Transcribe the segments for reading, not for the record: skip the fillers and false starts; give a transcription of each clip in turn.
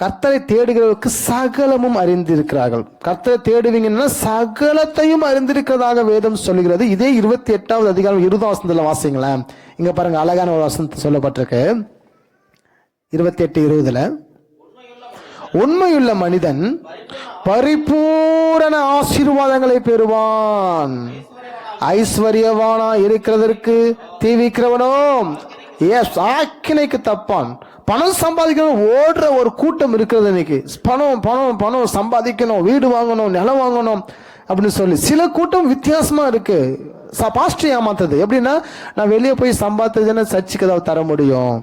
கர்த்தரை தேடுகிறவருக்கு சகலமும் அறிந்திருக்கிறார்கள். கர்த்தரை தேடுவீங்கன்னா சகலத்தையும் அறிந்திருக்கிறதாக வேதம் சொல்லுகிறது. இதே 28வது அதிகாரம் 20 வசனத்துல வாசிங்களேன். இங்க பாருங்க, அழகான ஒரு வசனம் சொல்லப்பட்டிருக்கு. 28:20 உண்மையுள்ள மனிதன் பரிபூரண ஆசீர்வாதங்களை பெறுவான். ஐஸ்வர்யவானா இருக்கிறதற்கு தீவிக்கிறவனோ ஆக்கினைக்கு தப்பான். பணம் சம்பாதிக்கணும் ஓடுற ஒரு கூட்டம் இருக்கிறது இன்னைக்கு. பணம் பணம் பணம் சம்பாதிக்கணும், வீடு வாங்கணும், நிலம் வாங்கணும் அப்படின்னு சொல்லி சில கூட்டம் வித்தியாசமா இருக்கு. பாஸ்டர் ஏமாத்தது எப்படின்னா, நான் வெளியே போய் சம்பாதிச்சதுன்னா சர்ச்சுக்கு ஏதாவது தர முடியும்,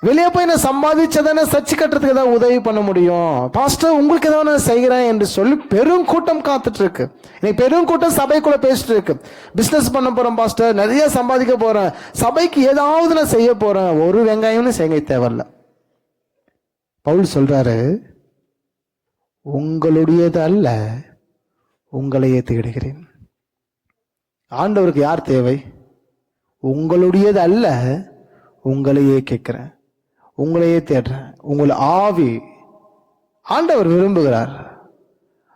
வெளியே போய் நான் சம்பாதிச்சதானே சர்ச்சு கட்டுறதுக்கு ஏதாவது உதவி பண்ண முடியும், பாஸ்டர் உங்களுக்கு ஏதாவது நான் செய்கிறேன் என்று சொல்லி பெரும் கூட்டம் காத்துட்டு இருக்கு. இன்னைக்கு பெரும் கூட்டம் சபைக்குள்ள பேசிட்டு இருக்கு. பிசினஸ் பண்ண போறேன் பாஸ்டர், நிறைய சம்பாதிக்க போறேன், சபைக்கு ஏதாவது நான் செய்ய போறேன், ஒரு வெங்காயம்னு செய்ய தேவையில்ல. பவுல் சொல்றாரு, உங்களுடையது அல்ல உங்களையே தேடுகிறேன். ஆண்டவருக்கு யார் தேவை? உங்களுடையது அல்ல உங்களையே கேட்கிறேன், உங்களையே தேடுறேன். உங்களை ஆவி ஆண்டவர் விரும்புகிறார்.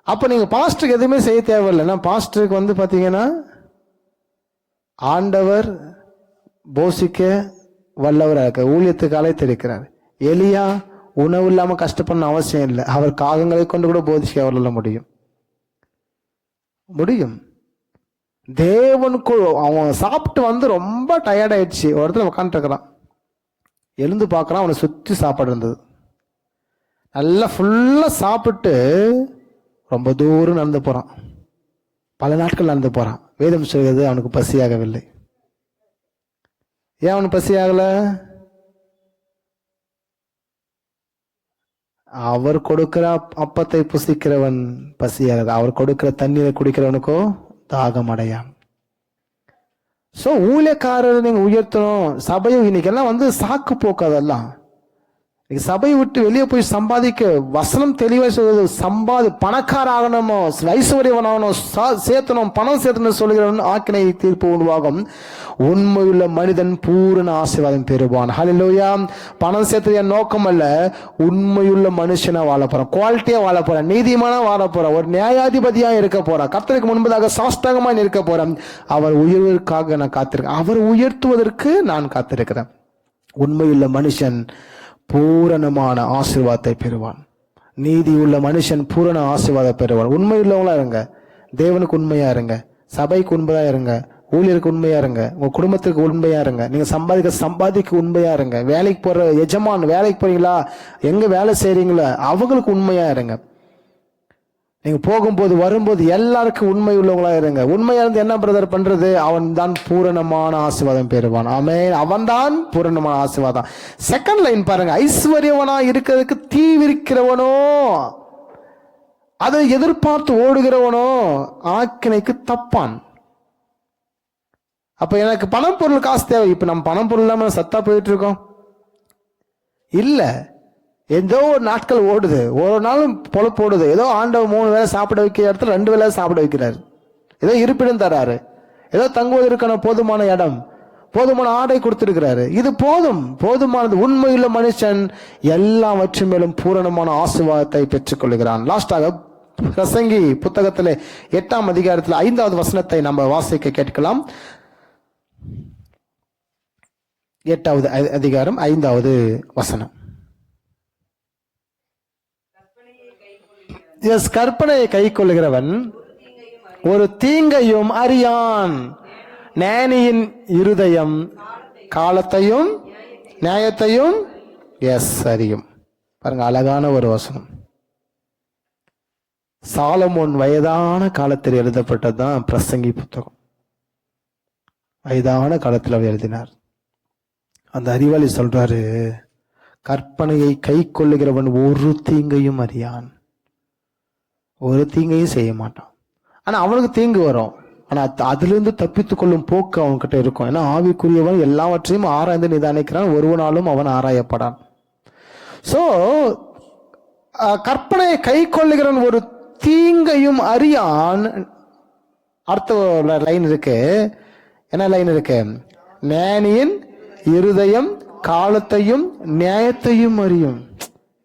அப்ப நீங்க பாஸ்டருக்கு எதுவுமே செய்ய தேவையில்லைன்னா, பாஸ்டருக்கு பாத்தீங்கன்னா ஆண்டவர் போஷிக்க வல்லவராக இருக்க, ஊழியத்துக்கு அழைத்திருக்கிறார். எலியா உணவு இல்லாம கஷ்டப்பட அவசியம் இல்லை, அவர் காகங்களை கொண்டு கூட போதிக்க அவர்களால் முடியும். தேவனுக்கு அவன் சாப்பிட்டு ரொம்ப டயர்ட் ஆயிடுச்சு, ஒரு இடத்துல உட்காந்துட்டு இருக்கிறான். எழுந்து பார்க்கறான், அவனை சுற்றி சாப்பாடு இருந்தது. நல்லா ஃபுல்லா சாப்பிட்டு ரொம்ப தூரம் நடந்து போறான், பல நாட்கள் நடந்து போறான். வேதம் சொல்கிறது அவனுக்கு பசியாகவில்லை. ஏன் அவனுக்கு பசியாகல? அவர் கொடுக்கிற அப்பத்தை புசிக்கிறவன் பசியாகுது, அவர் கொடுக்கிற தண்ணீரை குடிக்கிறவனுக்கோ தாகம் அடையான். சோ ஊழியக்காரர் நீங்க உயர்த்தணும். சபையை இன்னைக்கெல்லாம் சாக்கு போக்கு. அதெல்லாம் சபையை விட்டு வெளியே போய் சம்பாதிக்க வசனம் தெளிவாக சொல்றது. பணக்கார ஆகணுமோ, ஐஸ்வர்யவன் ஆகணும், சேர்த்தணும், பணம் சேர்த்தணும் சொல்லுகிறவன் ஆக்கினை தீர்ப்பு உருவாகும். உண்மையுள்ள மனிதன் பூரண ஆசீர்வாதம் பெறுவான். ஹல்லேலூயா. பணம் சேர்த்தது என் நோக்கம் அல்ல. உண்மையுள்ள மனுஷனா வாழ போறான், குவாலிட்டியா வாழ போறான், நீதிமானா வாழ போறான், ஒரு நியாயாதிபதியா இருக்க போறான், கர்த்தருக்கு முன்பதாக சாஷ்டாங்கமா இருக்க போறான். அவர் உயர்வுக்காக நான் காத்திருக்கேன், அவர் உயர்த்துவதற்கு நான் காத்திருக்கிறேன். உண்மையுள்ள மனுஷன் பூரணமான ஆசீர்வாதத்தை பெறுவான். நீதி உள்ள மனுஷன் பூரண ஆசீர்வாதம் பெறுவான். உண்மையுள்ளவங்களா இருங்க, தேவனுக்கு உண்மையா இருங்க, சபைக்கு உண்மையா இருங்க, ஊழியருக்கு உண்மையா இருங்க, உங்க குடும்பத்துக்கு உண்மையா இருங்க, நீங்க சம்பாதிக்க உண்மையா இருங்க. வேலைக்கு போற எஜமான், வேலைக்கு போறீங்களா, எங்க வேலை செய்றீங்களா, அவங்களுக்கு உண்மையா இருங்க. நீங்க போகும்போது வரும்போது எல்லாருக்கும் உண்மை உள்ளவங்களா இருங்க. உண்மையா இருந்து என்ன பிரதர் பண்றது? அவன் தான் பூரணமான ஆசீர்வாதம் பெறுவான். ஆமென். அவன் தான் பூரணமான ஆசீர்வாதம். செகண்ட் லைன் பாருங்க, ஐஸ்வர்யவனா இருக்கிறதுக்கு தீவிரிக்கிறவனோ, அதை எதிர்பார்த்து ஓடுகிறவனோ ஆக்கினைக்கு தப்பான். அப்ப எனக்கு பணம் பொருள் காசு தேவை. இப்ப நம்ம பணம் பொருள் இல்லாம சத்தா போயிட்டு இருக்கோம் இல்ல. ஏதோ ஒரு நாட்கள் ஓடுது, ஒரு நாளும் பொழப்பு ஓடுது. ஏதோ ஆண்டவர் 3 வேளை சாப்பிட வைக்கிற இடத்துல 2 வேளை சாப்பிட வைக்கிறாரு. ஏதோ இருப்பிடம் தராரு, ஏதோ தங்குவதற்கான போதுமான இடம், போதுமான ஆடை கொடுத்திருக்கிறாரு. இது போதுமானது. உண்மையுள்ள மனுஷன் எல்லாவற்றின் மேலும் பூரணமான ஆசீர்வாதத்தை பெற்றுக் கொள்கிறான். லாஸ்டாக பிரசங்கி புத்தகத்திலே 8ஆம் அதிகாரத்தில் 5வது வசனத்தை நம்ம வாசிக்க கேட்கலாம். 8வது அதிகாரம் 5வது வசனம். கற்பனையை கை கொள்ளுகிறவன் ஒரு தீங்கையும் அறியான். ஞானியின் இருதயம் காலத்தையும் நியாயத்தையும் அறியும். பாருங்க, அழகான ஒரு வசனம். சாலமோன் வயதான காலத்தில் எழுதப்பட்டதுதான் பிரசங்கி புத்தகம். வயதான காலத்தில் அவர் எழுதினார். அந்த அறிவாளி சொல்றாரு, கற்பனையை கை கொள்ளுகிறவன் ஒரு தீங்கையும் அறியான், ஒரு தீங்கையும் செய்ய மாட்டான். ஆனா அவனுக்கு தீங்கு வரும், ஆனா அதுல இருந்து தப்பித்துக் கொள்ளும் போக்கு அவன்கிட்ட இருக்கும். ஏன்னா ஆவிக்குரியவன் எல்லாவற்றையும் ஆராய்ந்து நிதானிக்கிறான், ஒருவனாலும் அவன் ஆராயப்படான். சோ கற்பனையை கை கொள்ளுகிறவன் ஒரு தீங்கையும் அறியான். அடுத்த லைன் இருக்கு, என்ன லைன் இருக்கு? ஞானியின் இருதயம் காலத்தையும் நியாயத்தையும் அறியும்.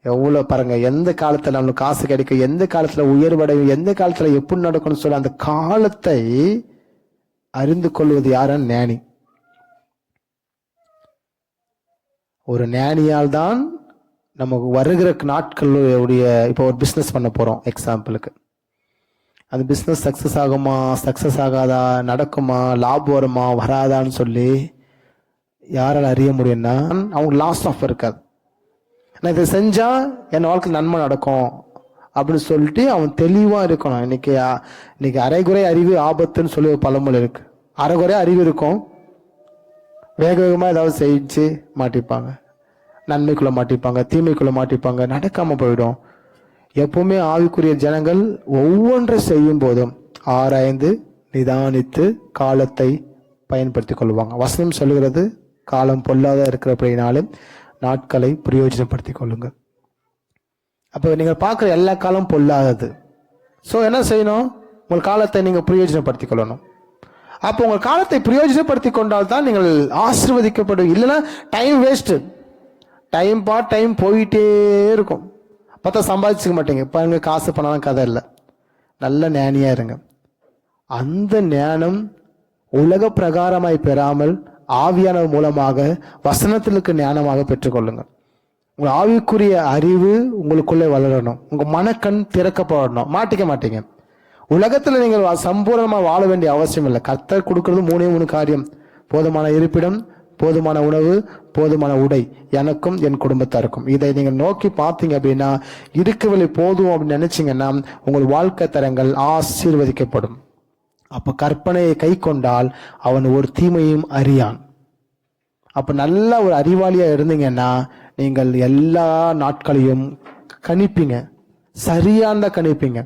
எவ்வளவு பாருங்க, எந்த காலத்துல நம்மளுக்கு காசு கிடைக்கும், எந்த காலத்துல உயர்வடையும், எந்த காலத்துல எப்படி நடக்கும்னு சொல்ல அந்த காலத்தை அறிந்து கொள்வது யாரும் ஞானி. ஒரு ஞானியால் தான் நமக்கு வருகிற நாட்களுடைய, இப்போ ஒரு பிஸ்னஸ் பண்ண போறோம் எக்ஸாம்பிளுக்கு, அந்த பிஸ்னஸ் சக்சஸ் ஆகுமா சக்சஸ் ஆகாதா, நடக்குமா லாபம் வருமா வராதான்னு சொல்லி யாரால் அறிய முடியும்னா அவங்க லாஸ் ஆஃப் இருக்காது. நான் இதை செஞ்சா என் வாழ்க்கை நன்மை நடக்கும் அப்படின்னு சொல்லிட்டு அவன் தெளிவா இருக்கணும். இன்னைக்கு அரைகுறை அறிவு ஆபத்துன்னு சொல்லி ஒரு பழமொழி இருக்கு. அரைகுறை அறிவு இருக்கும், வேக வேகமா ஏதாவது செஞ்சு மாட்டிப்பாங்க, நன்மைக்குள்ள மாட்டிப்பாங்க, தீமைக்குள்ள மாட்டிப்பாங்க, நடக்காம போயிடும். எப்பவுமே ஆவிக்குரிய ஜனங்கள் ஒவ்வொன்றை செய்யும் போதும் ஆராய்ந்து நிதானித்து காலத்தை பயன்படுத்திக் கொள்வாங்க. வசனம் சொல்லுகிறது, காலம் பொல்லாத இருக்கிறபடினாலும் நாட்களை பிரயோஜனப்படுத்திக் கொள்ளுங்கள். அப்ப நீங்க பார்க்குற எல்லா காலம் பொல்லாதது. ஸோ என்ன செய்யணும், உங்கள் காலத்தை நீங்க பிரயோஜனப்படுத்திக் கொள்ளணும். அப்போ உங்கள் காலத்தை பிரயோஜனப்படுத்தி கொண்டால் தான் நீங்கள் ஆசீர்வதிக்கப்படும். இல்லைன்னா டைம் வேஸ்ட், டைம் போயிட்டே இருக்கும், பார்த்தா சம்பாதிச்சுக்க மாட்டீங்க. பாருங்க, காசு பணம் கதை இல்லை, நல்ல ஞானியா இருங்க. அந்த ஞானம் உலக பிரகாரமாய் பெறாமல் ஆவியான மூலமாக வசனத்திற்கு ஞானமாக பெற்றுக்கொள்ளுங்க. உங்கள் ஆவிக்குரிய அறிவு உங்களுக்குள்ளே வளரணும், உங்க மனக்கண் திறக்கப்படணும். மாட்டிக்க மாட்டீங்க. உலகத்துல நீங்கள் சம்பூர்ணமா வாழ வேண்டிய அவசியம் இல்லை. கர்த்தர் கொடுக்கறது 3 காரியம்: போதுமான இருப்பிடம், போதுமான உணவு, போதுமான உடை, எனக்கும் என் குடும்பத்தாருக்கும். இதை நீங்க நோக்கி பார்த்தீங்க அப்படின்னா, இருக்கவில்லை போதும் அப்படின்னு நினைச்சீங்கன்னா உங்கள் வாழ்க்கை தரங்கள் ஆசீர்வதிக்கப்படும். அப்ப கற்பனையை கை கொண்டால் அவன் ஒரு தீமையும் அறியான். அப்ப நல்ல ஒரு அறிவாளியா இருந்தீங்கன்னா நீங்கள் எல்லா நாட்களையும் கணிப்பீங்க, சரியான கணிப்பீங்க.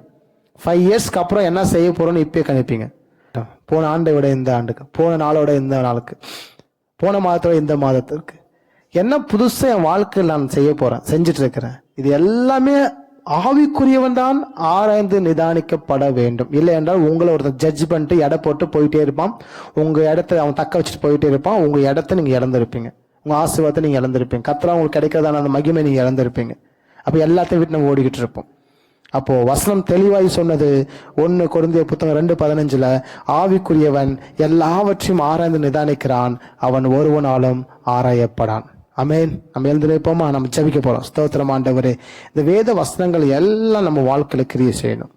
5 இயர்ஸ்க்கு அப்புறம் என்ன செய்ய போறோம்னு இப்பயே கணிப்பீங்க. போன ஆண்டை விட இந்த ஆண்டுக்கு, போன நாளோட இந்த நாளுக்கு, போன மாதத்தோட இந்த மாதத்திற்கு என்ன புதுசா என் வாழ்க்கையில் நான் செய்ய போறேன், செஞ்சுட்டு இருக்கிறேன். இது எல்லாமே ஆவிக்குரியவன் தான் ஆராய்ந்து நிதானிக்கப்பட வேண்டும். இல்லை என்றால் உங்களை ஒருத்தர் ஜட்ஜ் பண்ணிட்டு எடை போட்டு போயிட்டே இருப்பான். உங்க இடத்த அவன் தக்க வச்சுட்டு போயிட்டே இருப்பான். உங்க இடத்த நீங்க இழந்திருப்பீங்க, உங்க ஆசீர்வாதத்தை நீங்க இழந்திருப்பீங்க, கர்த்தரால் உங்களுக்கு கிடைக்கிறதான அந்த மகிமை நீங்க இழந்திருப்பீங்க. அப்ப எல்லாத்தையும் விட்டு நம்ம ஓடிக்கிட்டு இருப்போம். அப்போ வசனம் தெளிவாய் சொன்னது 1 கொரிந்தியர் புத்தகம் 2:15, ஆவிக்குரியவன் எல்லாவற்றையும் ஆராய்ந்து நிதானிக்கிறான், அவன் ஒருவனாலும் ஆராயப்படான். அமேன். நம்ம எழுந்து நிற்போமா? நம்ம ஜெபிக்க போறோம். ஸ்தோத்திரம் ஆண்டவரே, இந்த வேத வசனங்கள் எல்லாம் நம்ம வாழ்க்கையில கிரியை செய்யணும்.